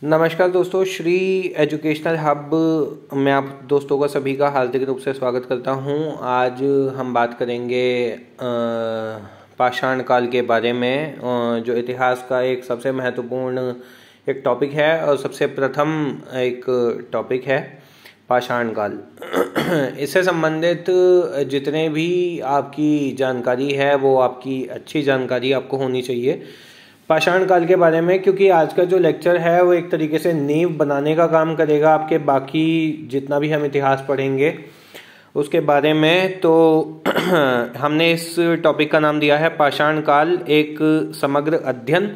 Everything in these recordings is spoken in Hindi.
नमस्कार दोस्तों, श्री एजुकेशनल हब में आप दोस्तों का सभी का हार्दिक रूप से स्वागत करता हूं। आज हम बात करेंगे पाषाण काल के बारे में, जो इतिहास का एक सबसे महत्वपूर्ण एक टॉपिक है और सबसे प्रथम एक टॉपिक है पाषाण काल। इससे संबंधित जितने भी आपकी जानकारी है वो आपकी अच्छी जानकारी आपको होनी चाहिए पाषाण काल के बारे में, क्योंकि आज का जो लेक्चर है वो एक तरीके से नींव बनाने का काम करेगा आपके बाकी जितना भी हम इतिहास पढ़ेंगे उसके बारे में। तो हमने इस टॉपिक का नाम दिया है पाषाण काल एक समग्र अध्ययन,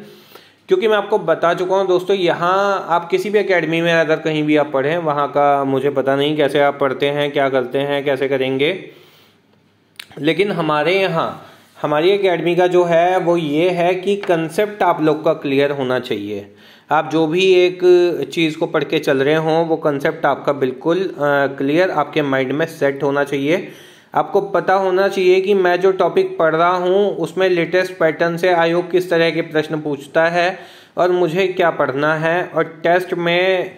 क्योंकि मैं आपको बता चुका हूँ दोस्तों, यहाँ आप किसी भी एकेडमी में अगर कहीं भी आप पढ़ें, वहाँ का मुझे पता नहीं कैसे आप पढ़ते हैं, क्या करते हैं, कैसे करेंगे, लेकिन हमारे यहाँ हमारी एकेडमी का जो है वो ये है कि कंसेप्ट आप लोग का क्लियर होना चाहिए। आप जो भी एक चीज़ को पढ़ के चल रहे हों वो कंसेप्ट आपका बिल्कुल क्लियर आपके माइंड में सेट होना चाहिए। आपको पता होना चाहिए कि मैं जो टॉपिक पढ़ रहा हूँ उसमें लेटेस्ट पैटर्न से आयोग किस तरह के प्रश्न पूछता है और मुझे क्या पढ़ना है, और टेस्ट में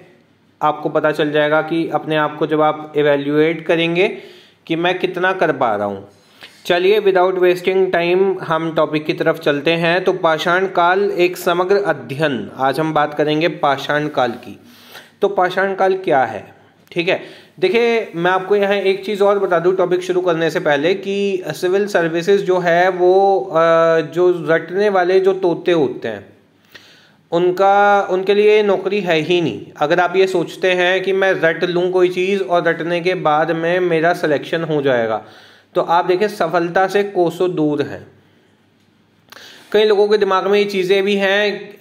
आपको पता चल जाएगा कि अपने आप को जब आप इवेल्युएट करेंगे कि मैं कितना कर पा रहा हूँ। चलिए विदाउट वेस्टिंग टाइम हम टॉपिक की तरफ चलते हैं। तो पाषाण काल एक समग्र अध्ययन, आज हम बात करेंगे पाषाण काल की। तो पाषाण काल क्या है, ठीक है। देखिए, मैं आपको यहाँ एक चीज़ और बता दूँ टॉपिक शुरू करने से पहले कि सिविल सर्विसेज जो है वो जो रटने वाले जो तोते होते हैं उनके लिए नौकरी है ही नहीं। अगर आप ये सोचते हैं कि मैं रट लूँ कोई चीज़ और रटने के बाद में मेरा सिलेक्शन हो जाएगा, तो आप देखिए सफलता से कोसों दूर हैं। कई लोगों के दिमाग में ये चीज़ें भी हैं,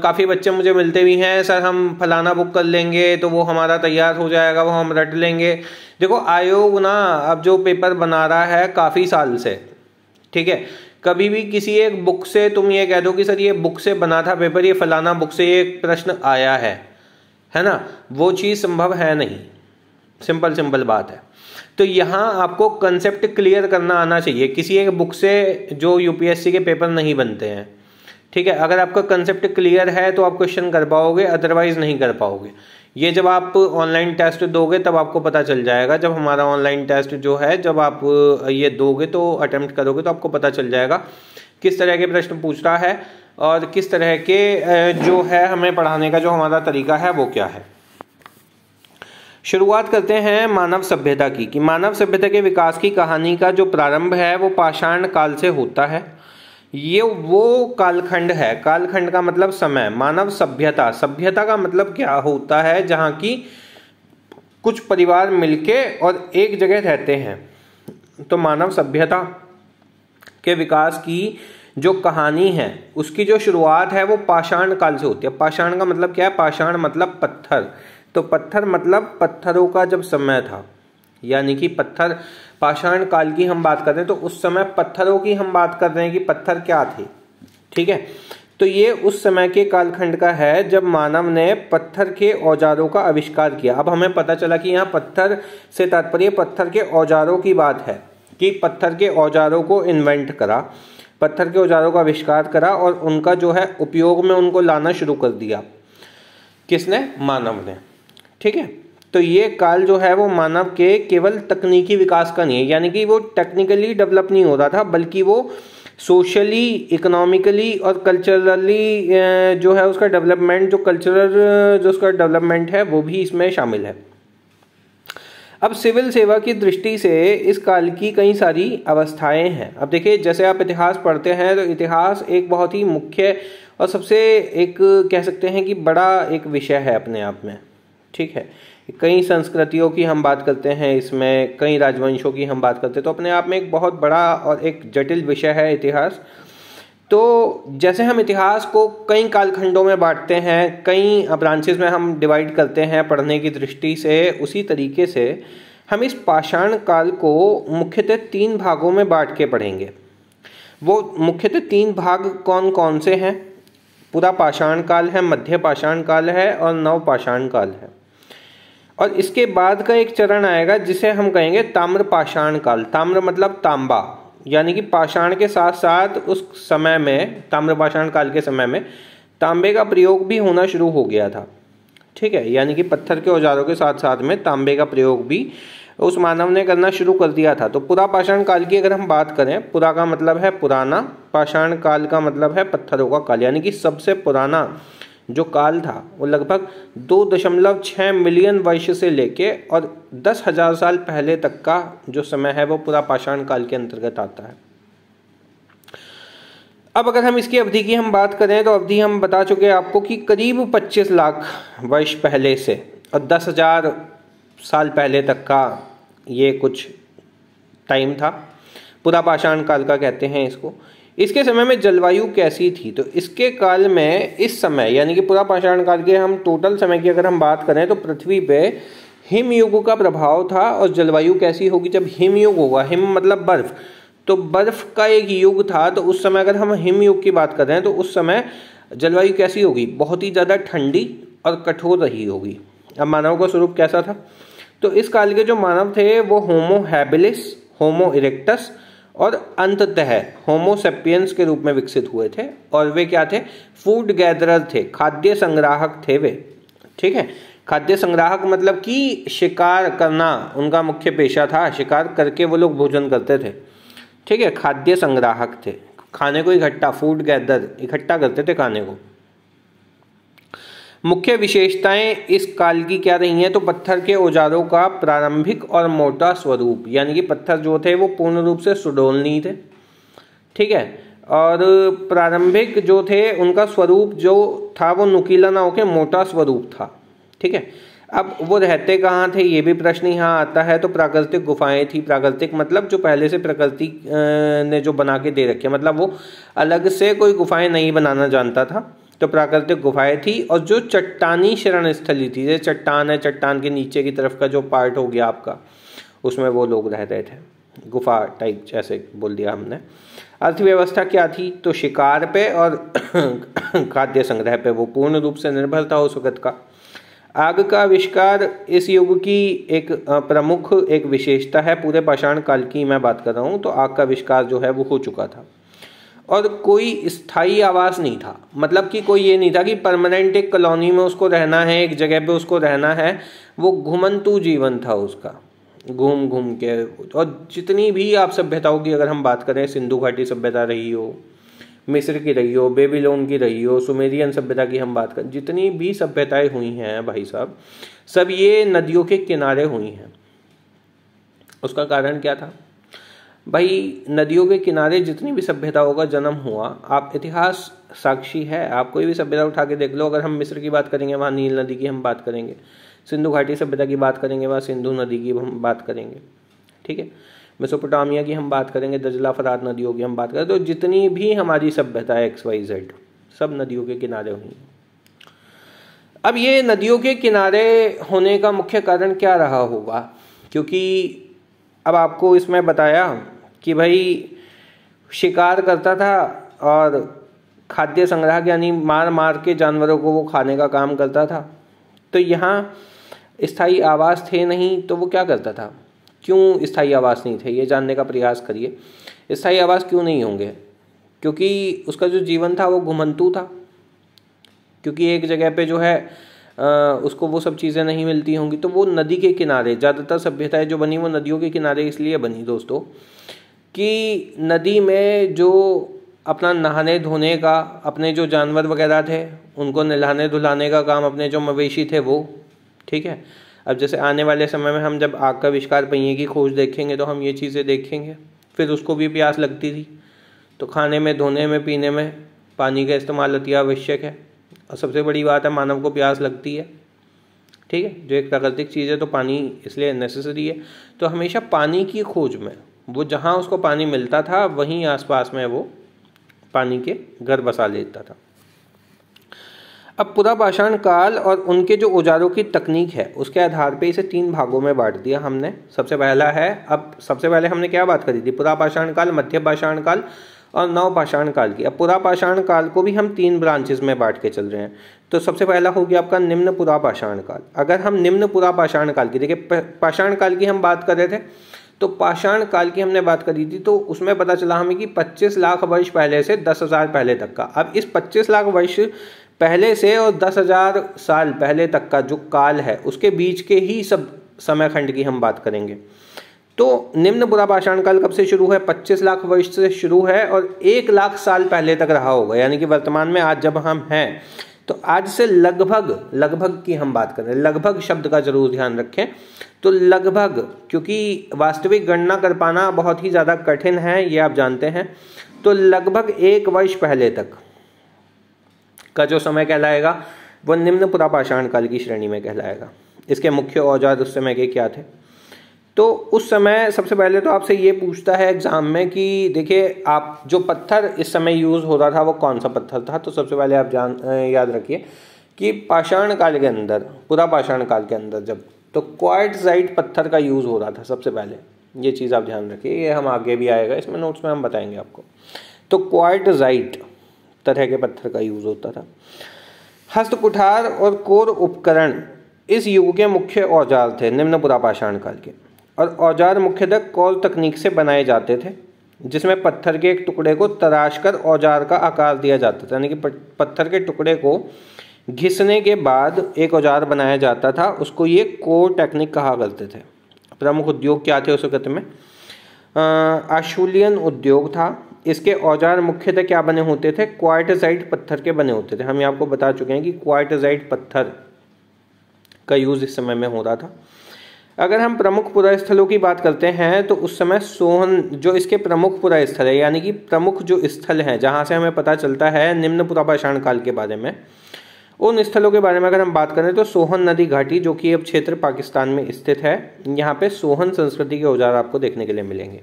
काफ़ी बच्चे मुझे मिलते भी हैं, सर हम फलाना बुक कर लेंगे तो वो हमारा तैयार हो जाएगा, वो हम रट लेंगे। देखो, आयोग ना अब जो पेपर बना रहा है काफ़ी साल से, ठीक है, कभी भी किसी एक बुक से तुम ये कह दो कि सर ये बुक से बना था पेपर, ये फलाना बुक से ये प्रश्न आया है ना, वो चीज़ संभव है नहीं। सिंपल बात है। तो यहाँ आपको कंसेप्ट क्लियर करना आना चाहिए। किसी एक बुक से जो यूपीएससी के पेपर नहीं बनते हैं, ठीक है। अगर आपका कंसेप्ट क्लियर है तो आप क्वेश्चन कर पाओगे, अदरवाइज नहीं कर पाओगे। ये जब आप ऑनलाइन टेस्ट दोगे तब आपको पता चल जाएगा। जब हमारा ऑनलाइन टेस्ट जो है, जब आप ये दोगे तो अटेम्प्ट करोगे तो आपको पता चल जाएगा किस तरह के प्रश्न पूछ रहा है और किस तरह के जो है हमें पढ़ाने का जो हमारा तरीका है वो क्या है। शुरुआत करते हैं मानव सभ्यता की, कि मानव सभ्यता के विकास की कहानी का जो प्रारंभ है वो पाषाण काल से होता है। ये वो कालखंड है, कालखंड का मतलब समय, मानव सभ्यता, सभ्यता का मतलब क्या होता है, जहाँ की कुछ परिवार मिलके और एक जगह रहते हैं। तो मानव सभ्यता के विकास की जो कहानी है उसकी जो शुरुआत है वो पाषाण काल से होती है। पाषाण का मतलब क्या है? पाषाण मतलब पत्थर, तो पत्थर मतलब पत्थरों का जब समय था, यानी कि पत्थर, पाषाण काल की हम बात कर रहे हैं तो उस समय पत्थरों की हम बात कर रहे हैं कि पत्थर क्या थे, ठीक है। तो ये उस समय के कालखंड का है जब मानव ने पत्थर के औजारों का आविष्कार किया। अब हमें पता चला कि यहाँ पत्थर से तात्पर्य पत्थर के औजारों की बात है, कि पत्थर के औजारों को इन्वेंट करा, पत्थर के औजारों का आविष्कार करा और उनका जो है उपयोग में उनको लाना शुरू कर दिया। किसने? मानव ने, ठीक है। तो ये काल जो है वो मानव के केवल तकनीकी विकास का नहीं है, यानी कि वो टेक्निकली डेवलप नहीं हो रहा था, बल्कि वो सोशली, इकोनॉमिकली और कल्चरली जो है उसका डेवलपमेंट, जो कल्चरल जो उसका डेवलपमेंट है वो भी इसमें शामिल है। अब सिविल सेवा की दृष्टि से इस काल की कई सारी अवस्थाएं हैं। अब देखिए, जैसे आप इतिहास पढ़ते हैं तो इतिहास एक बहुत ही मुख्य और सबसे एक कह सकते हैं कि बड़ा एक विषय है अपने आप में, ठीक है। कई संस्कृतियों की हम बात करते हैं, इसमें कई राजवंशों की हम बात करते हैं, तो अपने आप में एक बहुत बड़ा और एक जटिल विषय है इतिहास। तो जैसे हम इतिहास को कई कालखंडों में बांटते हैं, कई ब्रांचेस में हम डिवाइड करते हैं पढ़ने की दृष्टि से, उसी तरीके से हम इस पाषाण काल को मुख्यतः 3 भागों में बांट के पढ़ेंगे। वो मुख्यतः 3 भाग कौन कौन से हैं? पूरा पाषाण काल है, मध्य पाषाण काल है और नव पाषाण काल है। और इसके बाद का एक चरण आएगा जिसे हम कहेंगे ताम्र पाषाण काल। ताम्र मतलब तांबा, यानी कि पाषाण के साथ साथ उस समय में, ताम्र पाषाण काल के समय में तांबे का प्रयोग भी होना शुरू हो गया था, ठीक है, यानी कि पत्थर के औजारों के साथ साथ में तांबे का प्रयोग भी उस मानव ने करना शुरू कर दिया था। तो पुरा पाषाण काल की अगर हम बात करें, पुरा का मतलब है पुराना, पाषाण काल का मतलब है पत्थरों का काल, यानी कि सबसे पुराना जो काल था वो लगभग 2.6 मिलियन वर्ष से लेके और 10,000 साल पहले तक का जो समय है वो पुरा पाषाण काल के अंतर्गत आता है। अब अगर हम इसकी अवधि की हम बात करें तो अवधि हम बता चुके हैं आपको कि करीब 25 लाख वर्ष पहले से और 10,000 साल पहले तक का ये कुछ टाइम था, पुरा पाषाण काल का कहते हैं इसको। इसके समय में जलवायु कैसी थी? तो इसके काल में इस समय यानी कि पुरा पाषाण काल के हम टोटल समय की अगर हम बात करें तो पृथ्वी पे हिमयुग का प्रभाव था। और जलवायु कैसी होगी? जब हिमयुग होगा, हिम मतलब बर्फ, तो बर्फ का एक युग था। तो उस समय अगर हम हिमयुग की बात कर रहे हैं तो उस समय जलवायु कैसी होगी? बहुत ही ज़्यादा ठंडी और कठोर रही होगी। अब मानव का स्वरूप कैसा था? तो इस काल के जो मानव थे वो होमो हैबिलिस, होमो इरेक्टस और अंततः होमो सेपियंस के रूप में विकसित हुए थे। और वे क्या थे? फूड गैदरर थे, खाद्य संग्राहक थे वे। ठीक है, खाद्य संग्राहक मतलब कि शिकार करना उनका मुख्य पेशा था, शिकार करके वो लोग भोजन करते थे। ठीक है, खाद्य संग्राहक थे, खाने को इकट्ठा, फूड गैदर, इकट्ठा करते थे खाने को। मुख्य विशेषताएं इस काल की क्या रही हैं? तो पत्थर के औजारों का प्रारंभिक और मोटा स्वरूप, यानी कि पत्थर जो थे वो पूर्ण रूप से सुडौल नहीं थे। ठीक है, और प्रारंभिक जो थे उनका स्वरूप जो था वो नुकीला ना होकर मोटा स्वरूप था। ठीक है, अब वो रहते कहाँ थे ये भी प्रश्न यहाँ आता है। तो प्राकृतिक गुफाएं थी। प्राकृतिक मतलब जो पहले से प्रकृति ने जो बना के दे रखे, मतलब वो अलग से कोई गुफाएं नहीं बनाना जानता था, तो प्राकृतिक गुफाएं थी। और जो चट्टानी शरण स्थली थी, जैसे चट्टान है, चट्टान के नीचे की तरफ का जो पार्ट हो गया आपका, उसमें वो लोग रहते थे, गुफा टाइप जैसे बोल दिया हमने। अर्थव्यवस्था क्या थी? तो शिकार पे और खाद्य संग्रह पे वो पूर्ण रूप से निर्भर था उस वक़्त का। आग का आविष्कार इस युग की एक प्रमुख एक विशेषता है। पूरे पाषाण काल की मैं बात कर रहा हूँ, तो आग का आविष्कार जो है वो हो चुका था। और कोई स्थायी आवास नहीं था, मतलब कि कोई ये नहीं था कि परमानेंट एक कॉलोनी में उसको रहना है, एक जगह पे उसको रहना है। वो घुमंतु जीवन था उसका, घूम घूम के। और जितनी भी आप सभ्यताओं की अगर हम बात करें, सिंधु घाटी सभ्यता रही हो, मिस्र की रही हो, बेबीलोन की रही हो, सुमेरियन सभ्यता की हम बात करें, जितनी भी सभ्यताएं हुई हैं भाई साहब, सब ये नदियों के किनारे हुई हैं। उसका कारण क्या था भाई? नदियों के किनारे जितनी भी सभ्यताओं का जन्म हुआ, आप इतिहास साक्षी है, आप कोई भी सभ्यता उठा के देख लो। अगर हम मिस्र की बात करेंगे वहाँ नील नदी की हम बात करेंगे, सिंधु घाटी सभ्यता की बात करेंगे वहाँ सिंधु नदी की हम बात करेंगे। ठीक है, मेसोपोटामिया की हम बात करेंगे, दजला फरात नदियों की हम बात करें, तो जितनी भी हमारी सभ्यता है XYZ सब नदियों के किनारे हुई। अब ये नदियों के किनारे होने का मुख्य कारण क्या रहा होगा? क्योंकि अब आपको इसमें बताया कि भाई शिकार करता था और खाद्य संग्रह यानी मार मार के जानवरों को वो खाने का काम करता था। तो यहाँ स्थायी आवास थे नहीं, तो वो क्या करता था? क्यों स्थायी आवास नहीं थे, ये जानने का प्रयास करिए। स्थायी आवास क्यों नहीं होंगे? क्योंकि उसका जो जीवन था वो घुमंतु था, क्योंकि एक जगह पे जो है उसको वो सब चीज़ें नहीं मिलती होंगी। तो वो नदी के किनारे, ज़्यादातर सभ्यताएं जो बनी वो नदियों के किनारे इसलिए बनी दोस्तों कि नदी में जो अपना नहाने धोने का, अपने जो जानवर वगैरह थे उनको नहलाने धुलाने का काम, अपने जो मवेशी थे वो। ठीक है, अब जैसे आने वाले समय में हम जब आग का आविष्कार, पहिए की खोज देखेंगे तो हम ये चीज़ें देखेंगे। फिर उसको भी प्यास लगती थी, तो खाने में, धोने में, पीने में पानी का इस्तेमाल अति आवश्यक है। और सबसे बड़ी बात है, मानव को प्यास लगती है। ठीक है, जो एक प्राकृतिक चीज़ है तो पानी इसलिए नेसेसरी है। तो हमेशा पानी की खोज में वो जहाँ उसको पानी मिलता था वहीं आसपास में वो पानी के घर बसा लेता था। अब पुरा पाषाण काल और उनके जो औजारों की तकनीक है उसके आधार पे इसे 3 भागों में बांट दिया हमने। सबसे पहला है, अब सबसे पहले हमने क्या बात करी थी? पुरा पाषाण काल, मध्य पाषाण काल और नव पाषाण काल की। अब पुरा पाषाण काल को भी हम 3 ब्रांचेस में बांट के चल रहे हैं। तो सबसे पहला हो गया आपका निम्न पुरा पाषाण काल। अगर हम निम्न पुरा पाषाण काल की, देखिए पाषाण काल की हम बात कर रहे थे, तो पाषाण काल की हमने बात करी थी, तो उसमें पता चला हमें कि 25 लाख वर्ष पहले से 10,000 पहले तक का। अब इस 25 लाख वर्ष पहले से और 10,000 साल पहले तक का जो काल है उसके बीच के ही सब समय खंड की हम बात करेंगे। तो निम्न पुरा पाषाण काल कब से शुरू है? 25 लाख वर्ष से शुरू है और 1 लाख साल पहले तक रहा होगा। यानी कि वर्तमान में आज जब हम हैं तो आज से लगभग की हम बात करें, लगभग शब्द का जरूर ध्यान रखें। तो लगभग, क्योंकि वास्तविक गणना कर पाना बहुत ही ज़्यादा कठिन है, ये आप जानते हैं। तो लगभग 1 वर्ष पहले तक का जो समय कहलाएगा वो निम्न पुरा पाषाण काल की श्रेणी में कहलाएगा। इसके मुख्य औजार उस समय के क्या थे? तो उस समय सबसे पहले तो आपसे ये पूछता है एग्जाम में कि देखिए आप जो पत्थर इस समय यूज़ हो रहा था वो कौन सा पत्थर था। तो सबसे पहले आप याद रखिए कि पाषाण काल के अंदर, पुरा पाषाण काल के अंदर जब, तो क्वार्ट्ज़ाइट पत्थर का यूज़ हो रहा था सबसे पहले। ये चीज़ आप ध्यान रखिए, ये हम आगे भी आएगा इसमें, नोट्स में हम बताएंगे आपको। तो क्वार्ट्ज़ाइट तरह के पत्थर का यूज़ होता था। हस्त कुठार और कोर उपकरण इस युग के मुख्य औजार थे निम्न पुरा पाषाण काल के। और औजार मुख्यतः कौल तकनीक से बनाए जाते थे, जिसमें पत्थर के एक टुकड़े को तराशकर औजार का आकार दिया जाता था। यानी कि पत्थर के टुकड़े को घिसने के बाद एक औजार बनाया जाता था, उसको ये कोर टेक्निक कहा करते थे। प्रमुख उद्योग क्या थे उस वक्त में? आशूलियन उद्योग था। इसके औजार मुख्यतः क्या बने होते थे? क्वार्ट्ज़ाइट पत्थर के बने होते थे। हम आपको बता चुके हैं कि क्वार्ट्ज़ाइट पत्थर का यूज़ इस समय में हो रहा था। अगर हम प्रमुख पुरा स्थलों की बात करते हैं तो उस समय सोहन जो इसके प्रमुख पुरा स्थल है, यानी कि प्रमुख जो स्थल हैं जहाँ से हमें पता चलता है निम्न पुरा पाषाण काल के बारे में, उन स्थलों के बारे में अगर हम बात करें तो सोहन नदी घाटी, जो कि अब क्षेत्र पाकिस्तान में स्थित है, यहाँ पे सोहन संस्कृति के औजार आपको देखने के लिए मिलेंगे।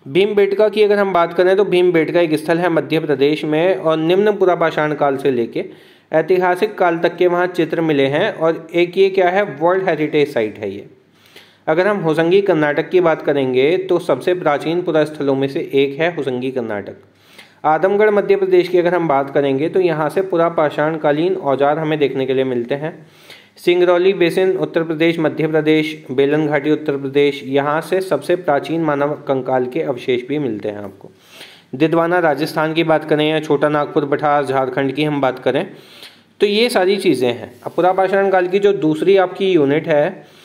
भीमबेटका की अगर हम बात करें तो भीमबेटका एक स्थल है मध्य प्रदेश में और निम्न पुरा पाषाण काल से लेके ऐतिहासिक काल तक के वहाँ चित्र मिले हैं। और एक ये क्या है, वर्ल्ड हेरिटेज साइट है ये। अगर हम होसंगी कर्नाटक की बात करेंगे तो सबसे प्राचीन पुरा स्थलों में से एक है होसंगी कर्नाटक। आदमगढ़ मध्य प्रदेश की अगर हम बात करेंगे तो यहाँ से पुरा पाषाण कालीन औजार हमें देखने के लिए मिलते हैं। सिंगरौली बेसिन उत्तर प्रदेश मध्य प्रदेश, बेलन घाटी उत्तर प्रदेश, यहाँ से सबसे प्राचीन मानव कंकाल के अवशेष भी मिलते हैं आपको। दिदवाना राजस्थान की बात करें या छोटा नागपुर बठार झारखंड की हम बात करें तो ये सारी चीज़ें हैं। अब पुरा पाषाण काल की जो दूसरी आपकी यूनिट है,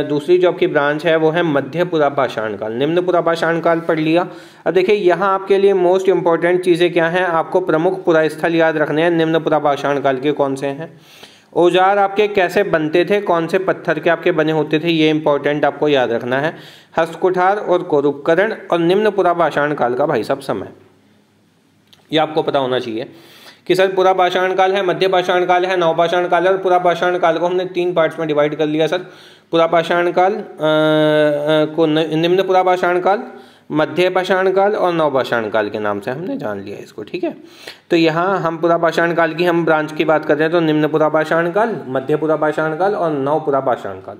दूसरी जो आपकी ब्रांच है वो है मध्य पुरा पाषाण काल। निम्न पुरा पाषाण काल पढ़ लिया। अब देखिए यहाँ आपके लिए मोस्ट इंपॉर्टेंट चीज़ें क्या हैं, आपको प्रमुख पुरा स्थल याद रखने हैं निम्न पुरा पाषाण काल के कौन से हैं, औजार आपके कैसे बनते थे, कौन से पत्थर के आपके बने होते थे, ये इंपॉर्टेंट आपको याद रखना है। हस्तकुठार और कोर उपकरण और निम्न पुरा पाषाण काल का भाई साहब समय, ये आपको पता होना चाहिए कि सर पुरा पाषाण काल है, मध्य पाषाण काल है, नव पाषाण काल है। और पुरा पाषाण काल को हमने 3 पार्ट्स में डिवाइड कर लिया सर। पुरा पाषाण काल को निम्न पुरा पाषाण काल, मध्य पाषाण काल और नव पाषाण काल के नाम से हमने जान लिया इसको, ठीक है। तो यहाँ हम पुरा पाषाण काल की हम ब्रांच की बात कर रहे हैं तो निम्न पुरा पाषाण काल, मध्य पुरा पाषाण काल और नव पुरा पाषाण काल,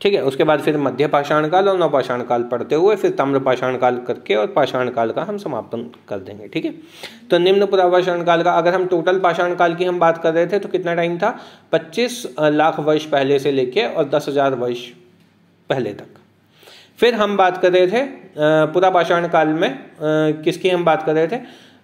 ठीक है। उसके बाद फिर मध्य पाषाण काल और नव पाषाण काल पढ़ते हुए फिर ताम्र पाषाण काल करके और पाषाण काल का हम समापन कर देंगे, ठीक है। तो निम्न पुरा पाषाण काल का अगर हम टोटल पाषाण काल की हम बात कर रहे थे तो कितना टाइम था, 25 लाख वर्ष पहले से लेके और 10,000 वर्ष पहले तक। फिर हम बात कर रहे थे पुरा पाषाण काल में किसकी हम बात कर रहे थे,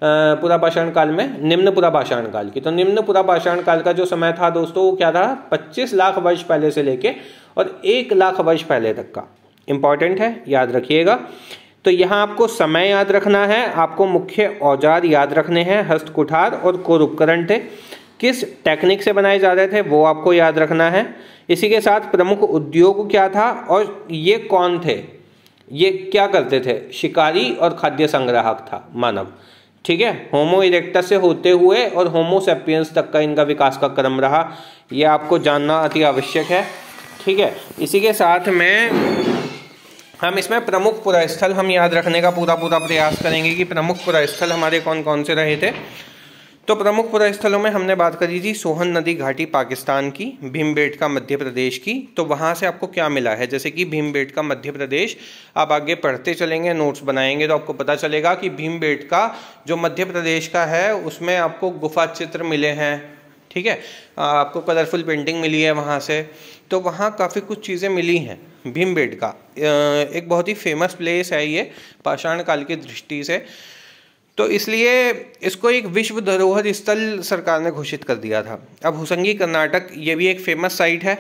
पुरा पाषाण काल में निम्न पुरा पाषाण काल की। तो निम्न पुरा पाषाण काल का जो समय था दोस्तों वो क्या था, 25 लाख वर्ष पहले से लेके और 1 लाख वर्ष पहले तक का। इंपॉर्टेंट है, याद रखिएगा। तो यहाँ आपको समय याद रखना है, आपको मुख्य औजार याद रखने हैं, हस्तकुठार और कोर उपकरण थे, किस टेक्निक से बनाए जा रहे थे वो आपको याद रखना है। इसी के साथ प्रमुख उद्योग क्या था और ये कौन थे, ये क्या करते थे, शिकारी और खाद्य संग्राहक था मानव, ठीक है। होमो इरेक्टस से होते हुए और होमो सैपियंस तक का इनका विकास का क्रम रहा, ये आपको जानना अति आवश्यक है, ठीक है। इसी के साथ में हम इसमें प्रमुख पुरा स्थल हम याद रखने का पूरा प्रयास करेंगे कि प्रमुख पुरा स्थल हमारे कौन कौन से रहे थे। तो प्रमुख पुरा स्थलों में हमने बात करी थी सोहन नदी घाटी पाकिस्तान की, भीमबेटका मध्य प्रदेश की। तो वहाँ से आपको क्या मिला है, जैसे कि भीमबेटका मध्य प्रदेश, आप आगे पढ़ते चलेंगे, नोट्स बनाएंगे तो आपको पता चलेगा कि भीमबेटका जो मध्य प्रदेश का है उसमें आपको गुफा चित्र मिले हैं, ठीक है। आपको कलरफुल पेंटिंग मिली है वहाँ से, तो वहाँ काफ़ी कुछ चीज़ें मिली हैं। भीमबेटका एक बहुत ही फेमस प्लेस है ये पाषाण काल की दृष्टि से। तो इसलिए इसको एक विश्व धरोहर स्थल सरकार ने घोषित कर दिया था। अब हुसंगी कर्नाटक ये भी एक फेमस साइट है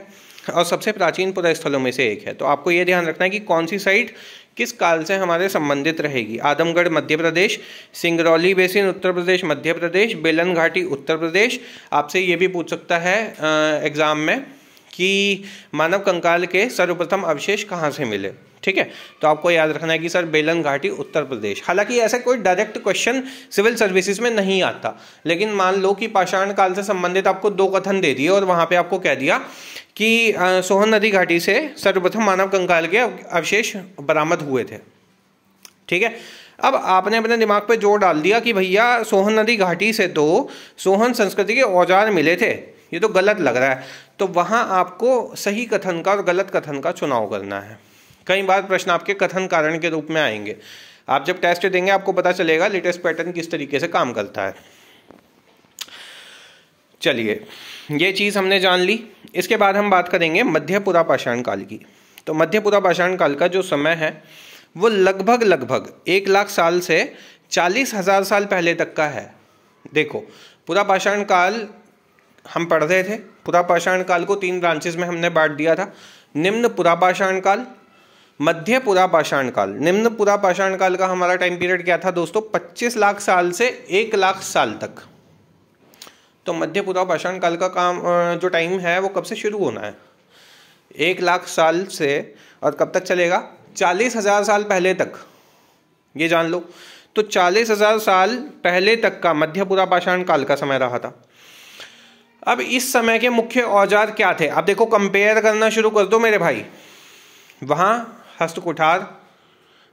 और सबसे प्राचीन पुरास्थलों में से एक है। तो आपको ये ध्यान रखना है कि कौन सी साइट किस काल से हमारे संबंधित रहेगी। आदमगढ़ मध्य प्रदेश, सिंगरौली बेसिन उत्तर प्रदेश मध्य प्रदेश, बेलन घाटी उत्तर प्रदेश। आपसे ये भी पूछ सकता है एग्जाम में कि मानव कंकाल के सर्वप्रथम अवशेष कहाँ से मिले, ठीक है। तो आपको याद रखना है कि सर बेलन घाटी उत्तर प्रदेश। हालांकि ऐसा कोई डायरेक्ट क्वेश्चन सिविल सर्विसेज में नहीं आता, लेकिन मान लो कि पाषाण काल से संबंधित आपको 2 कथन दे दिए और वहां पे आपको कह दिया कि सोहन नदी घाटी से सर्वप्रथम मानव कंकाल के अवशेष बरामद हुए थे, ठीक है। अब आपने अपने दिमाग पे जोर डाल दिया कि भैया सोहन नदी घाटी से तो सोहन संस्कृति के औजार मिले थे, ये तो गलत लग रहा है। तो वहां आपको सही कथन का और गलत कथन का चुनाव करना है। कई बार प्रश्न आपके कथन कारण के रूप में आएंगे। आप जब टेस्ट देंगे आपको पता चलेगा लेटेस्ट पैटर्न किस तरीके से काम करता है। चलिए, ये चीज़ हमने जान ली। इसके बाद हम बात करेंगे मध्य पुरा पाषाण काल की। तो मध्य पुरा पाषाण काल का जो समय है वो लगभग 1 लाख साल से 40,000 साल पहले तक का है। देखो, पुरा पाषाण काल हम पढ़ रहे थे। पुरा पाषाण काल को 3 ब्रांचेस में हमने बांट दिया था, निम्न पुरा पाषाण काल, मध्य पुरा पाषाण काल। निम्न पुरा पाषाण काल का हमारा टाइम पीरियड क्या था दोस्तों? 25 लाख साल से 1 लाख साल तक। तो मध्य पुरा पाषाण काल का काम जो टाइम है वो कब से शुरू होना है? 1 लाख साल से, और कब तक चलेगा? 40,000 साल पहले तक, ये जान लो। तो 40,000 साल पहले तक का मध्य पुरा पाषाण काल का समय रहा था। अब इस समय के मुख्य औजार क्या थे? अब देखो, कंपेयर करना शुरू कर दो मेरे भाई। वहां हस्त कुठार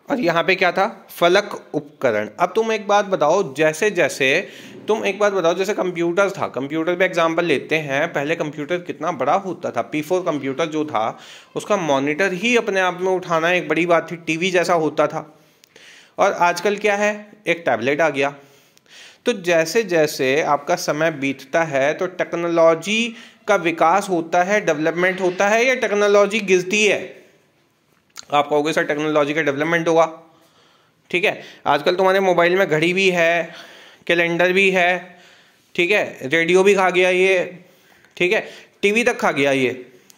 और यहाँ पे क्या था? फलक उपकरण। अब तुम एक बात बताओ, जैसे कंप्यूटर था, कंप्यूटर पे एग्जांपल लेते हैं। पहले कंप्यूटर कितना बड़ा होता था। P4 कंप्यूटर जो था उसका मॉनिटर ही अपने आप में उठाना एक बड़ी बात थी, टीवी जैसा होता था। और आजकल क्या है? एक टैबलेट आ गया। तो जैसे जैसे आपका समय बीतता है तो टेक्नोलॉजी का विकास होता है, डेवलपमेंट होता है, या टेक्नोलॉजी गिरती है? आप कहोगे सर टेक्नोलॉजी का डेवलपमेंट होगा, ठीक है। आजकल तुम्हारे मोबाइल में घड़ी भी है, कैलेंडर भी है, ठीक है, रेडियो भी खा गया ये, ठीक है, टीवी तक खा गया ये,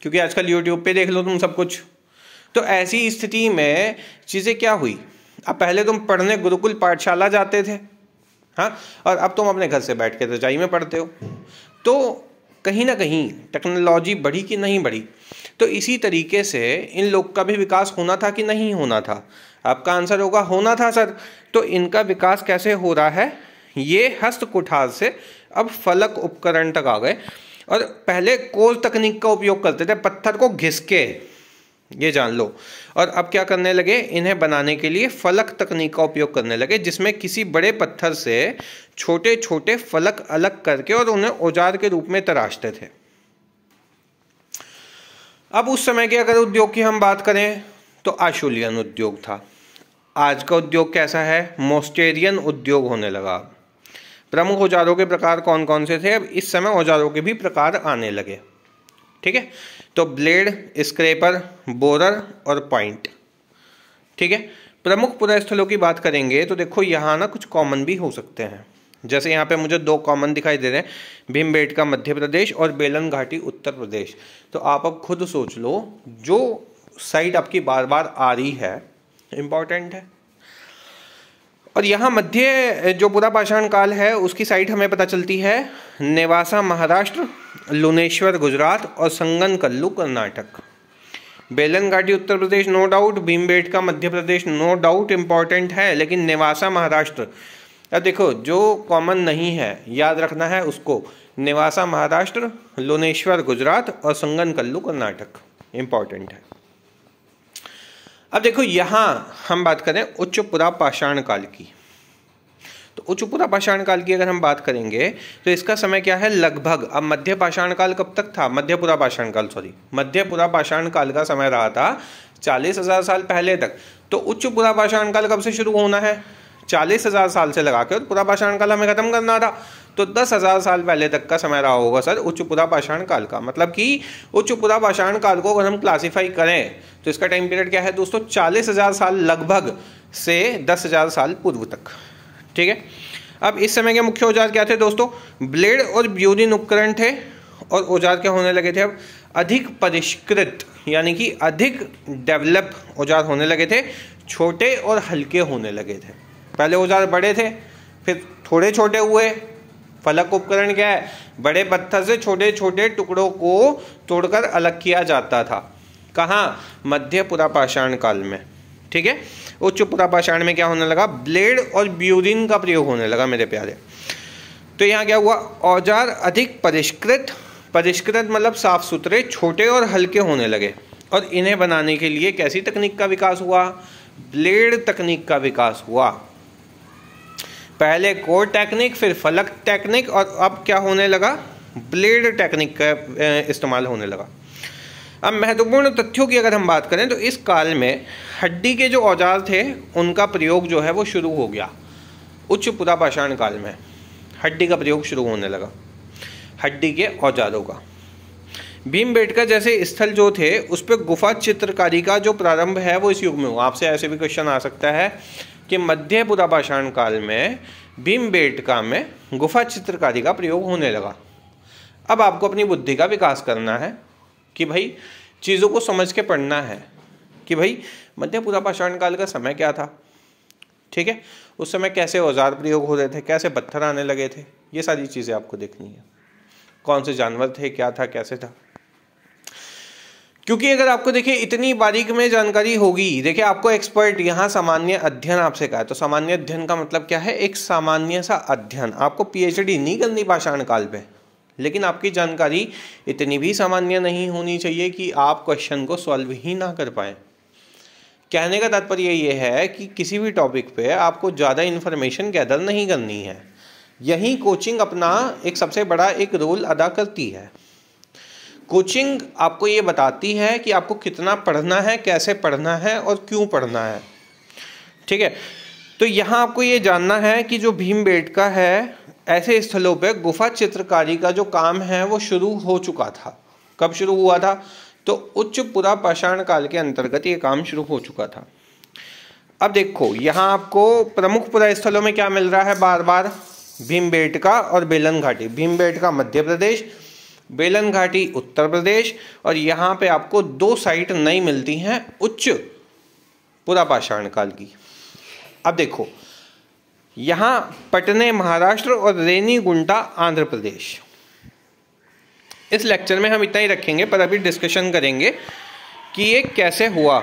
क्योंकि आजकल यूट्यूब पे देख लो तुम सब कुछ। तो ऐसी स्थिति में चीज़ें क्या हुई? अब पहले तुम पढ़ने गुरुकुल पाठशाला जाते थे, हाँ, और अब तुम अपने घर से बैठ के रजाई में पढ़ते हो। तो कहीं ना कहीं टेक्नोलॉजी बढ़ी कि नहीं बढ़ी? तो इसी तरीके से इन लोग का भी विकास होना था कि नहीं होना था? आपका आंसर होगा होना था सर। तो इनका विकास कैसे हो रहा है? ये हस्त कुठार से अब फलक उपकरण तक आ गए। और पहले कोल तकनीक का उपयोग करते थे, पत्थर को घिस के, ये जान लो। और अब क्या करने लगे? इन्हें बनाने के लिए फलक तकनीक का उपयोग करने लगे, जिसमें किसी बड़े पत्थर से छोटे छोटे फलक अलग करके और उन्हें औजार के रूप में तराशते थे। अब उस समय के अगर उद्योग की हम बात करें तो आशुलियन उद्योग था। आज का उद्योग कैसा है? मोस्टेरियन उद्योग होने लगा। प्रमुख औजारों के प्रकार कौन कौन से थे? अब इस समय औजारों के भी प्रकार आने लगे, ठीक है। तो ब्लेड, स्क्रैपर, बोरर और पॉइंट, ठीक है। प्रमुख पुरास्थलों की बात करेंगे तो देखो यहाँ ना कुछ कॉमन भी हो सकते हैं। जैसे यहाँ पे मुझे 2 कॉमन दिखाई दे रहे हैं, भीमबेटका मध्य प्रदेश और बेलन घाटी उत्तर प्रदेश। तो आप अब खुद सोच लो, जो साइट आपकी बार बार आ रही है इम्पॉर्टेंट है। और यहाँ मध्य जो पुरा पाषाण काल है उसकी साइट हमें पता चलती है नेवासा महाराष्ट्र, लुनेश्वर गुजरात और संगनकल्लू कर्नाटक। बेलन घाटी Uttar Pradesh no doubt, Bhimbetka Madhya Pradesh no doubt important है, लेकिन नेवासा महाराष्ट्र, अब देखो जो कॉमन नहीं है याद रखना है उसको। नेवासा महाराष्ट्र, लुनेश्वर गुजरात और संगनकल्लू कर्नाटक इम्पॉर्टेंट है। अब देखो यहाँ हम बात करें उच्च पुरा पाषाण काल की। तो उच्च पुरा पाषाण काल की अगर हम बात करेंगे तो इसका समय क्या है? लगभग, अब मध्य पाषाण काल कब तक था? मध्य पुरा पाषाण काल का समय रहा था 40,000 साल पहले तक। तो उच्च पुरा पाषाण काल कब से शुरू होना है? 40,000 साल से लगा के, और पुरा पाषाण काल हमें खत्म करना था। तो 10,000 साल पहले तक का समय रहा होगा सर उच्च पुरा पाषाण काल का। मतलब कि उच्च पुरा पाषाण काल को अगर हम क्लासीफाई करें तो इसका टाइम पीरियड क्या है दोस्तों? 40,000 साल लगभग से 10,000 साल पूर्व तक, ठीक है। अब इस समय के मुख्य औजार क्या थे दोस्तों? ब्लेड और ब्यूरिन उपकरण थे, और औजार क्या होने लगे थे अब? अधिक परिष्कृत यानी कि अधिक डेवलप औजार होने लगे थे, छोटे और हल्के होने लगे थे। पहले औजार बड़े थे, फिर थोड़े छोटे हुए। फलक उपकरण क्या है? बड़े पत्थर से छोटे छोटे टुकड़ों को तोड़कर अलग किया जाता था। कहाँ? मध्य पुरापाषाण काल में। ठीक है। उच्च पुरापाषाण में क्या होने लगा? ब्लेड और ब्यूरिन का प्रयोग होने लगा मेरे प्यारे। तो यहाँ क्या हुआ? औजार अधिक परिष्कृत, परिष्कृत मतलब साफ सुथरे, छोटे और हल्के होने लगे, और इन्हें बनाने के लिए कैसी तकनीक का विकास हुआ? ब्लेड तकनीक का विकास हुआ। पहले कोर टेक्निक, फिर फलक टेक्निक, और अब क्या होने लगा? ब्लेड टेक्निक का इस्तेमाल होने लगा। अब महत्वपूर्ण तथ्यों की अगर हम बात करें तो इस काल में हड्डी के जो औजार थे उनका प्रयोग जो है वो शुरू हो गया। उच्च पुरापाषाण काल में हड्डी का प्रयोग शुरू होने लगा, हड्डी के औजारों का। भीमबेटका जैसे स्थल जो थे उस पर गुफा चित्रकारी का जो प्रारंभ है वो इस युग में हुआ। आपसे ऐसे भी क्वेश्चन आ सकता है कि मध्य पुरापाषाण काल में भीमबेटका में गुफा चित्रकारी का प्रयोग होने लगा। अब आपको अपनी बुद्धि का विकास करना है कि भाई चीज़ों को समझ के पढ़ना है कि भाई मध्य पुरापाषाण काल का समय क्या था। ठीक है। उस समय कैसे औजार प्रयोग हो रहे थे, कैसे पत्थर आने लगे थे, ये सारी चीज़ें आपको देखनी है। कौन से जानवर थे, क्या था, कैसे था। क्योंकि अगर आपको देखिए इतनी बारीक में जानकारी होगी, देखिए आपको एक्सपर्ट यहाँ सामान्य अध्ययन आपसे कहा है, तो सामान्य अध्ययन का मतलब क्या है? एक सामान्य सा अध्ययन। आपको पीएचडी नहीं करनी पाषाण काल पे, लेकिन आपकी जानकारी इतनी भी सामान्य नहीं होनी चाहिए कि आप क्वेश्चन को सॉल्व ही ना कर पाएँ। कहने का तात्पर्य ये है कि किसी भी टॉपिक पे आपको ज़्यादा इन्फॉर्मेशन गैदर नहीं करनी है। यही कोचिंग अपना एक सबसे बड़ा एक रोल अदा करती है। कोचिंग आपको ये बताती है कि आपको कितना पढ़ना है, कैसे पढ़ना है और क्यों पढ़ना है। ठीक है। तो यहाँ आपको ये जानना है कि जो भीमबेटका है, ऐसे स्थलों पे गुफा चित्रकारी का जो काम है वो शुरू हो चुका था। कब शुरू हुआ था? तो उच्च पुरापाषाण काल के अंतर्गत ये काम शुरू हो चुका था। अब देखो यहाँ आपको प्रमुख पुरा स्थलों में क्या मिल रहा है बार बार? भीमबेटका और बेलन घाटी। भीमबेटका मध्य प्रदेश, बेलन घाटी उत्तर प्रदेश, और यहाँ पे आपको 2 साइट नई मिलती हैं उच्च पुरापाषाण काल की। अब देखो यहाँ पटने महाराष्ट्र और रेनीगुंटा आंध्र प्रदेश। इस लेक्चर में हम इतना ही रखेंगे, पर अभी डिस्कशन करेंगे कि ये कैसे हुआ।